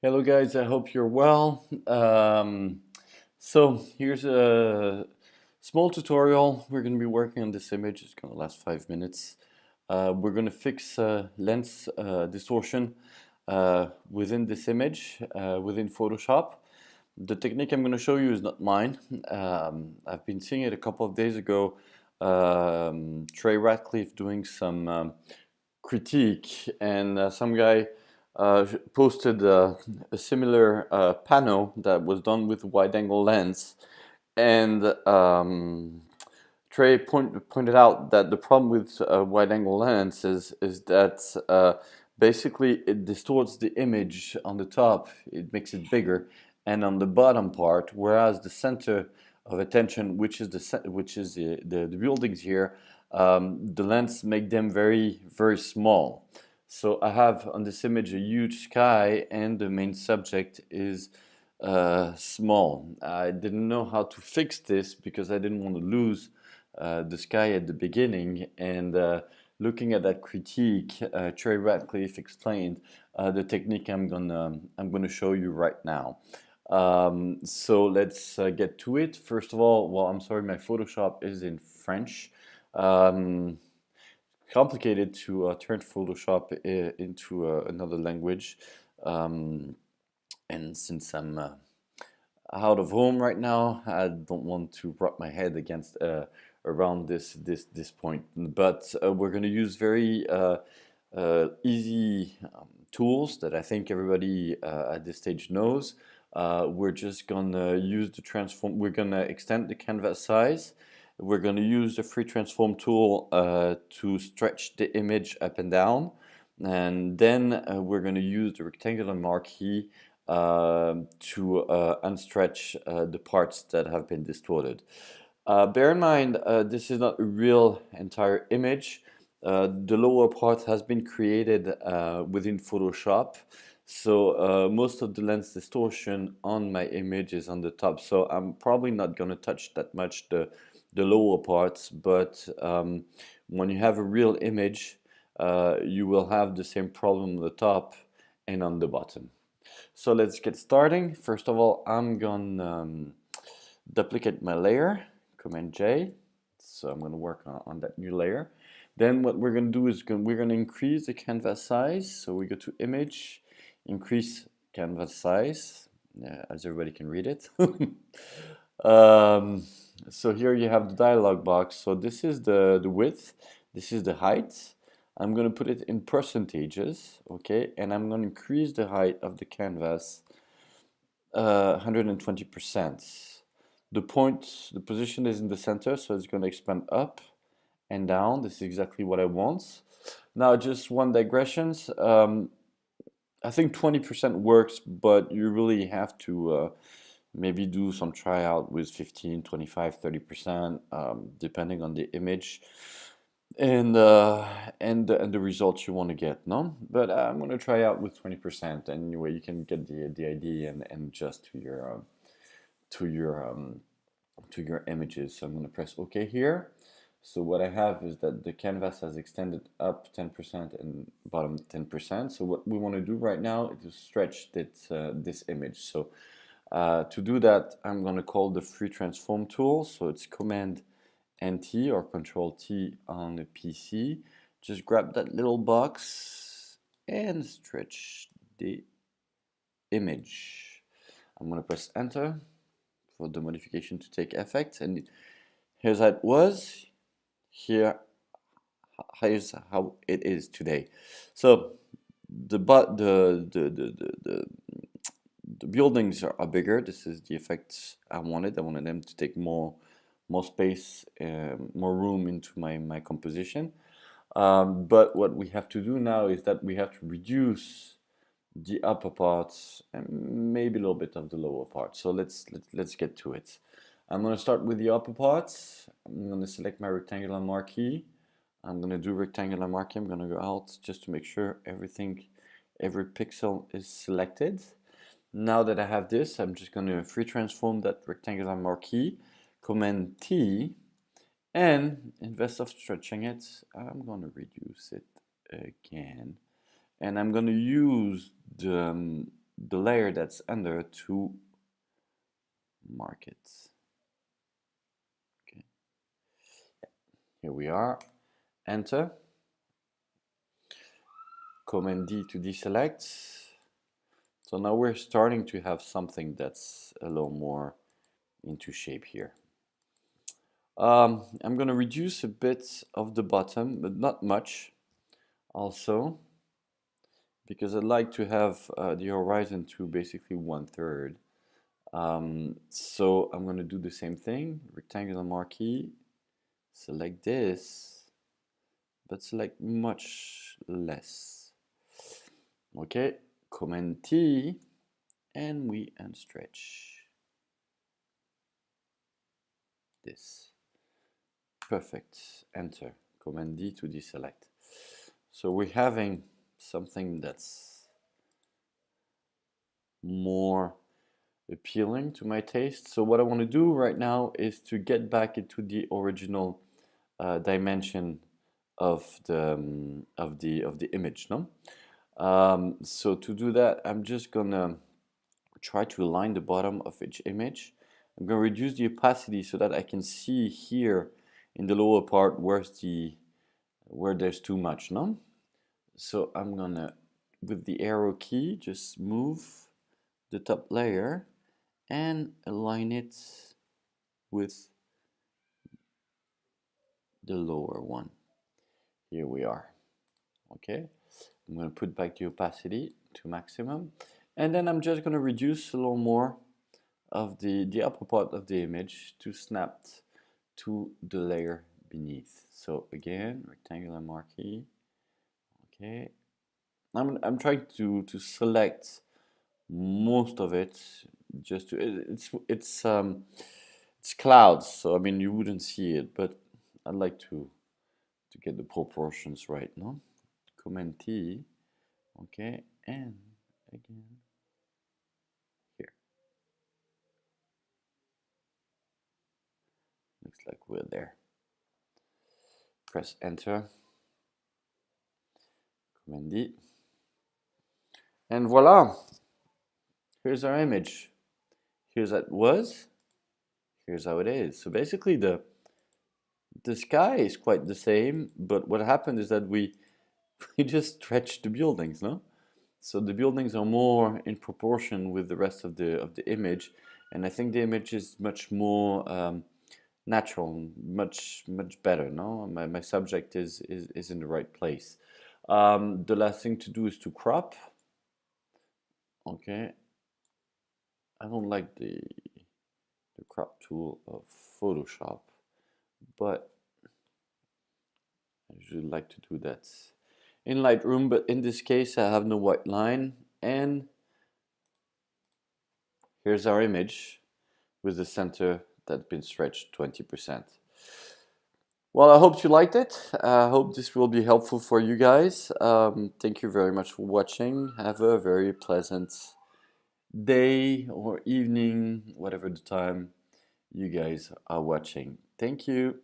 Hello guys, I hope you're well. So here's a small tutorial. We're going to be working on this image. It's going to last 5 minutes. We're going to fix lens distortion within this image, within Photoshop. The technique I'm going to show you is not mine. I've been seeing it a couple of days ago. Trey Ratcliff doing some critique, and some guy posted a similar panel that was done with wide-angle lens, and Trey pointed out that the problem with wide-angle lens is that basically it distorts the image on the top, it makes it bigger, and on the bottom part, whereas the center of attention, which is the buildings here, the lens make them very small. So I have on this image a huge sky, and the main subject is small. I didn't know how to fix this because I didn't want to lose the sky at the beginning. And looking at that critique, Trey Ratcliffe explained the technique I'm gonna show you right now. So let's get to it. First of all, well, I'm sorry, my Photoshop is in French. Um, Complicated to turn Photoshop into another language. And since I'm out of home right now, I don't want to wrap my head against around this point. But we're going to use very easy tools that I think everybody at this stage knows. We're just gonna use the transform. We're gonna extend the canvas size. We're gonna use the free transform tool to stretch the image up and down, and then we're gonna use the rectangular marquee to unstretch the parts that have been distorted. Bear in mind, this is not a real entire image. The lower part has been created within Photoshop, so most of the lens distortion on my image is on the top. So I'm probably not going to touch that much the lower parts, but when you have a real image, you will have the same problem on the top and on the bottom. So let's get starting. First of all, I'm going to duplicate my layer, Command J. So I'm going to work on that new layer. Then what we're going to do is we're going to increase the canvas size. So we go to Image, Increase Canvas Size, as everybody can read it. um, so here you have the dialog box. So this is the width, this is the height. I'm going to put it in percentages, okay? And I'm going to increase the height of the canvas 120%. The position is in the center, so it's going to expand up and down. This is exactly what I want. Now, just one digressions. I think 20% works, but you really have to maybe do some tryout with 15, 25, 30%, depending on the image and the results you want to get, no? But I'm going to try out with 20%. Anyway, you can get the idea and adjust to your um, to your images. So I'm going to press OK here. So what I have is that the canvas has extended up 10% and bottom 10%. So what we want to do right now is to stretch this image. So to do that, I'm going to call the free transform tool. So it's Command NT or Control T on the PC. Just grab that little box and stretch the image. I'm going to press Enter for the modification to take effect, and here's how it was. Here's how it is today. So the buildings are bigger. This is the effect I wanted. I wanted them to take more space, more room into my composition. But what we have to do now is that we have to reduce the upper parts and maybe a little bit of the lower part. So let's get to it. I'm going to start with the upper parts. I'm going to select my rectangular marquee. I'm going to do rectangular marquee. I'm going to go out just to make sure every pixel is selected. Now that I have this, I'm just going to free transform that rectangular marquee, Command T, and instead of stretching it, I'm going to reduce it again. And I'm going to use the layer that's under to mark it. Okay. Here we are. Enter. Command D to deselect. So now we're starting to have something that's a little more into shape here. I'm going to reduce a bit of the bottom, but not much also, because I'd like to have the horizon to basically 1/3. So I'm going to do the same thing, rectangular marquee, select this, but select much less. Okay, Command T, and we unstretch this. Perfect. Enter. Command D to deselect. So we're having something that's more appealing to my taste. So what I want to do right now is to get back into the original dimension of the image. No. So to do that, I'm just gonna try to align the bottom of each image. I'm gonna reduce the opacity so that I can see here in the lower part where there's too much, no? So I'm gonna, with the arrow key, just move the top layer and align it with the lower one. Here we are. Okay, I'm gonna put back the opacity to maximum, and then I'm just gonna reduce a little more of the upper part of the image to snap to the layer beneath. So again, rectangular marquee. Okay, I'm trying to select most of it. Just to it's clouds, so I mean you wouldn't see it, but I'd like to get the proportions right. No, Command T. Okay, and again here. Looks like we're there. Press Enter. Command D. And voila! Here's our image. Here's how it was. Here's how it is. So basically the sky is quite the same, but what happened is that we just stretched the buildings, no? So the buildings are more in proportion with the rest of the image, and I think the image is much more natural, much better. No, my subject is in the right place. The last thing to do is to crop. Okay, I don't like the crop tool of Photoshop, but I usually like to do that in Lightroom, but in this case I have no white line, and here's our image with the center that's been stretched 20%. Well, I hope you liked it. I hope this will be helpful for you guys. Thank you very much for watching. Have a very pleasant day or evening, whatever the time you guys are watching. Thank you.